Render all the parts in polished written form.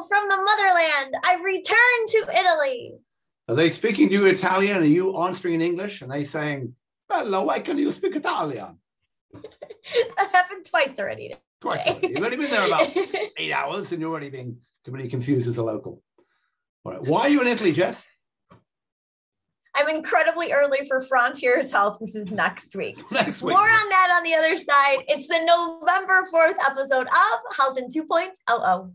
Hello from the motherland. I've returned to Italy. Are they speaking to you Italian? Are you answering in English? And they saying, hello, why can you speak Italian? That happened twice already. Twice already. You've only been there about 8 hours and you're already being completely confused as a local. All right. Why are you in Italy, Jess? I'm incredibly early for Frontiers Health, which is next week. Next week. More on that on the other side. It's the November 4th episode of Health in 2 Points. Oh.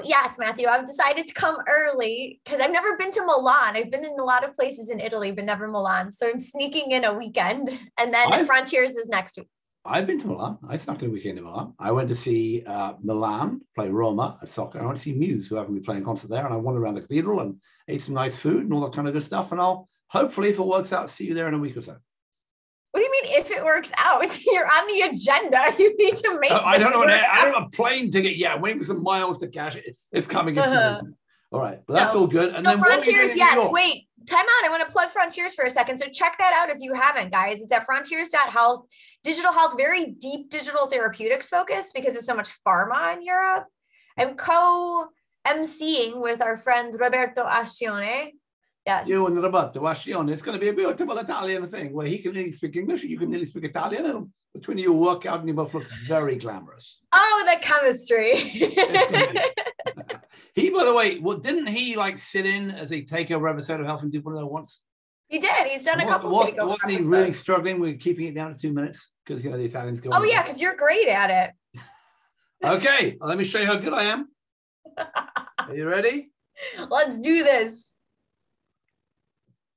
Yes, Matthew, I've decided to come early because I've never been to Milan. I've been in a lot of places in Italy, but never Milan. So I'm sneaking in a weekend, and then Frontiers is next week. I've been to Milan. I snuck in a weekend in Milan. I went to see Milan play Roma at soccer. I went to see Muse, who happened to be playing a concert there. And I wandered around the cathedral and ate some nice food and all that kind of good stuff. And I'll hopefully, if it works out, see you there in a week or so. What do you mean if it works out? You're on the agenda. You need to make I don't know. I don't have a plane ticket yet. I'm waiting for some miles to cash it. It's coming. It's coming. All right. But that's all good. And so then Frontiers, yes. Wait, time out. I want to plug Frontiers for a second. So check that out if you haven't, guys. It's at frontiers.health. Digital health, very deep digital therapeutics focus because there's so much pharma in Europe. I'm co-emceeing with our friend Roberto Ascione. Yes. You and Roberto Ascione. It's going to be a beautiful Italian thing where he can nearly speak English, you can nearly speak Italian, and between you work out and you both look very glamorous. Oh, the chemistry. He, by the way, didn't he like sit in as a takeover episode of Health and 2.0 once? He did. He's done a couple of Wasn't he really struggling with keeping it down to 2 minutes? Because, the Italians go. Oh, yeah, because you're great at it. Okay, let me show you how good I am. Are you ready? Let's do this.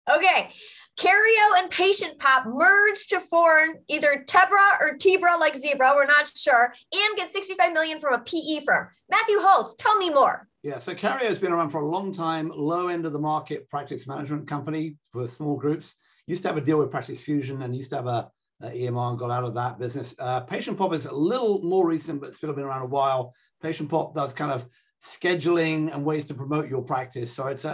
Okay, Kareo and Patient Pop merged to form either Tebra or Tebra like zebra, we're not sure, and get $65 million from a PE firm. Matthew Holt, tell me more. Yeah, so Kareo has been around for a long time, low end of the market practice management company for small groups. Used to have a deal with Practice Fusion and used to have a EMR and got out of that business. Patient Pop is a little more recent, but still been around a while. Patient Pop does kind of scheduling and ways to promote your practice. So it's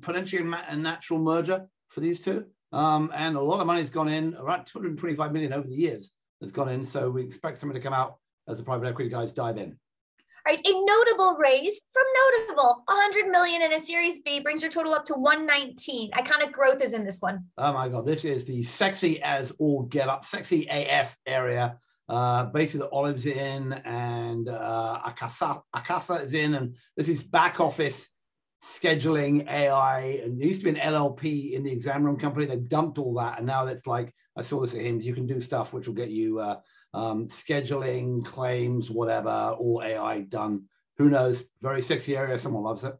potentially a natural merger for these two. And a lot of money has gone in, around 225 million over the years has gone in. So we expect something to come out as the private equity guys dive in. All right, a notable raise from Notable, 100 million in a Series B brings your total up to 119. Iconic growth is in this one. Oh my God, this is the sexy as all get up, sexy AF area. Basically the Olive's in and Aktiia is in, and this is back office scheduling AI, and there used to be an LLP in the exam room company. They dumped all that, and now that's like, I saw this at HIMSS, you can do stuff which will get you scheduling, claims, whatever, all AI done. Who knows? Very sexy area. Someone loves it.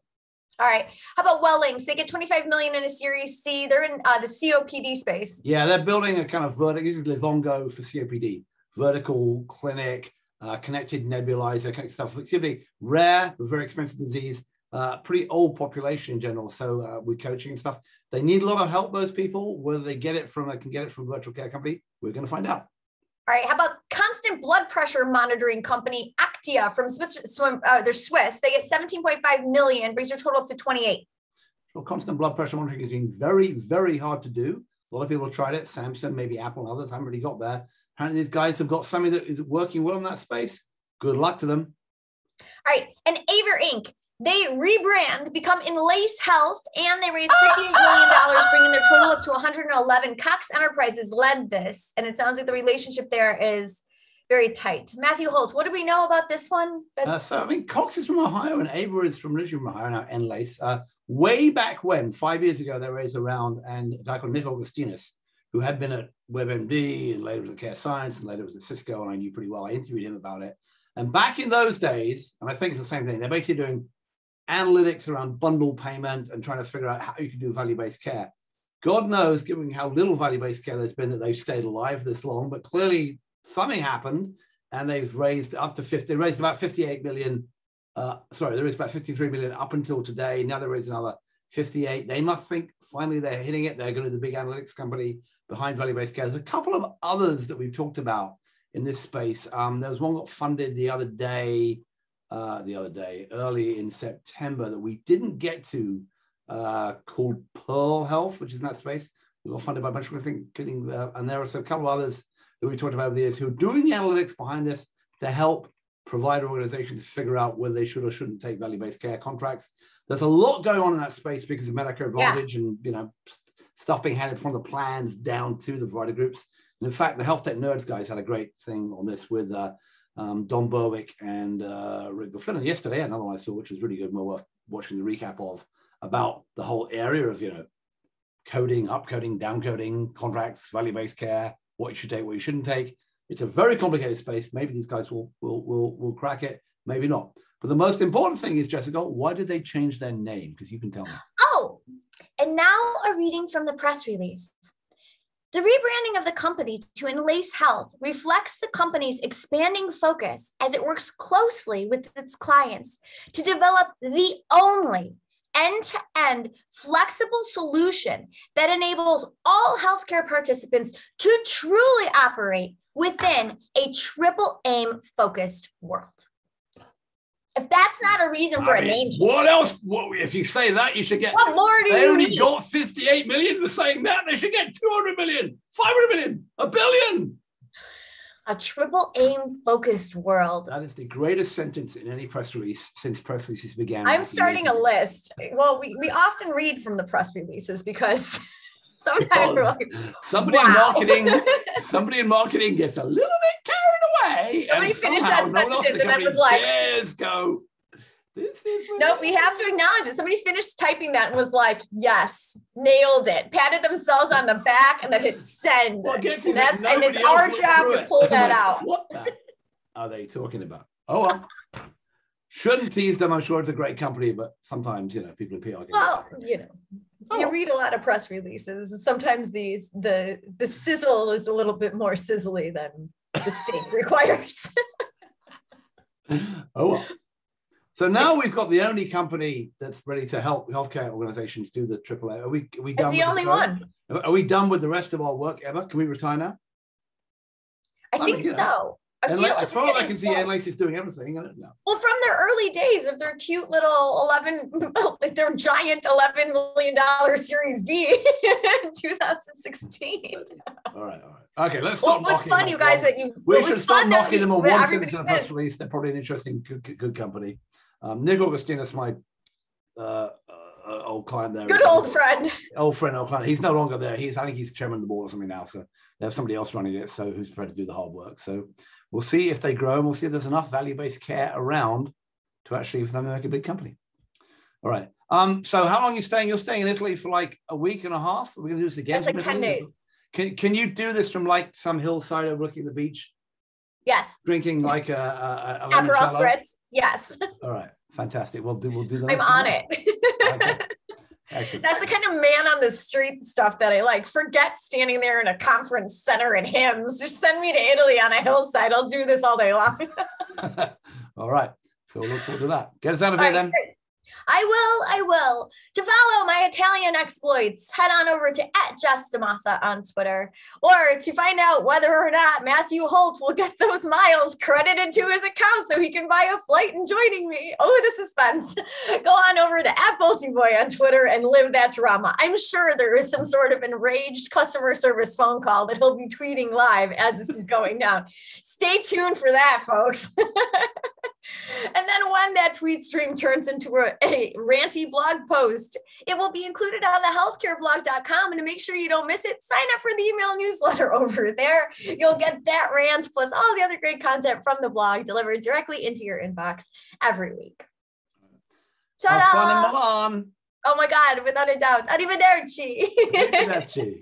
All right. How about Wellinks? They get 25 million in a Series C. They're in the COPD space. Yeah, they're building a kind of vertical. This is Livongo for COPD. Vertical clinic, connected nebulizer, kind of stuff. COPD, rare but very expensive disease. Pretty old population in general. So with coaching and stuff, they need a lot of help. Those people, whether they get it from, can get it from a virtual care company, we're going to find out. All right. How about constant blood pressure monitoring company Aktiia from Switzerland? They're Swiss. They get 17.5 million, brings your total up to 28. So constant blood pressure monitoring has been very, very hard to do. A lot of people have tried it. Samsung, maybe Apple, and others haven't really got there. Apparently, these guys have got something that is working well in that space. Good luck to them. All right. And Aver Inc. They rebrand, become Enlace Health, and they raised $58 million, bringing their total up to 111. Cox Enterprises led this, and it sounds like the relationship there is very tight. Matthew Holt, what do we know about this one? Cox is from Ohio, and Aver is from originally from Ohio, now Enlace. Way back when, 5 years ago, they raised a round, and a guy called Nick Augustinus, who had been at WebMD, and later was at Care Science, and later was at Cisco, and I knew pretty well. I interviewed him about it. And back in those days, and I think it's the same thing, they're basically doing analytics around bundle payment and trying to figure out how you can do value-based care. God knows, given how little value-based care there's been, that they've stayed alive this long, but clearly something happened and they've raised up to 50, they raised about 58 million. They raised about 53 million up until today. Now they raised another 58. They must think finally they're hitting it. They're going to be the big analytics company behind value-based care. There's a couple of others that we've talked about in this space. There was one got funded early in September that we didn't get to, called Pearl Health, which is in that space. We got funded by a bunch of people, including, and there are a couple of others that we talked about over the years who are doing the analytics behind this to help provider organizations figure out whether they should or shouldn't take value-based care contracts. There's a lot going on in that space because of Medicare Advantage and stuff being handed from the plans down to the provider groups. And in fact, the Health Tech Nerds guys had a great thing on this with Don Berwick and Rick Goffin yesterday. Another one I saw, which was really good, more worth watching the recap of, about the whole area of coding, upcoding, downcoding, contracts, value-based care, what you should take, what you shouldn't take. It's a very complicated space. Maybe these guys will crack it, maybe not. But the most important thing is, Jessica, why did they change their name? Because you can tell me. Oh, and now a reading from the press release. The rebranding of the company to Enlace Health reflects the company's expanding focus as it works closely with its clients to develop the only end-to-end flexible solution that enables all healthcare participants to truly operate within a triple aim focused world. If that's not a reason for a name change. What else? If you say that, you should get. What more do you need? They only got 58 million for saying that. They should get 200 million, 500 million, $1 billion. A triple aim focused world. That is the greatest sentence in any press release since press releases began. I'm starting a list. Well, we often read from the press releases because sometimes somebody in marketing gets a little bit carried away. Somebody finished that sentence and then was like, "Yes, go." No, we have to acknowledge it. Somebody finished typing that and was like, "Yes, nailed it." Patted themselves on the back and then hit send. Well, and it's our job to pull that out. What the are they talking about? Oh, well. Shouldn't tease them. I'm sure it's a great company, but sometimes people in PR. Well, you read a lot of press releases, and sometimes the sizzle is a little bit more sizzly than the steak requires. Oh, well. So now we've got the only company that's ready to help healthcare organizations do the AAA. Are we done? It's the only one. Are we done with the rest of our work ever? Can we retire now? I think so. As far as I can see, Enlace is doing everything. I don't know. Well, from their early days of their cute little their giant $11 million Series B in 2016. All right. Okay, let's stop knocking them. What's fun, you guys, we should stop knocking them on one sentence in a press release. They're probably an interesting, good company. Nick Augustinus, my old client there. Good old friend. Old client. He's no longer there. I think he's chairman of the board or something now. So they have somebody else running it. So who's prepared to do the hard work. So we'll see if they grow, and we'll see if there's enough value-based care around to actually for them to make a big company. All right. So how long are you staying? You're staying in Italy for like a week and a half. Are we going to do this again? It's like 10 days. Can you do this from like some hillside overlooking the beach? Yes. Drinking like a Aperol spritz. Yes. All right. Fantastic. We'll do that. I'm on it. Okay. Excellent. That's the kind of man on the street stuff that I like. Forget standing there in a conference center and hymns. Just send me to Italy on a hillside. I'll do this all day long. All right. So we'll look forward to that. Get us out of here then. Great. I will. To follow my Italian exploits, head on over to @JessDamassa on Twitter, or to find out whether or not Matthew Holt will get those miles credited to his account so he can buy a flight and joining me. Oh, the suspense. Go on over to @BoltyBoy on Twitter and live that drama. I'm sure there is some sort of enraged customer service phone call that he'll be tweeting live as this is going down. Stay tuned for that, folks. And then when that tweet stream turns into a ranty blog post, it will be included on the healthcareblog.com. And to make sure you don't miss it, sign up for the email newsletter over there. You'll get that rant plus all the other great content from the blog delivered directly into your inbox every week. Ta-da! Have fun in Milan. Oh my God, without a doubt. Arrivederci. Arrivederci.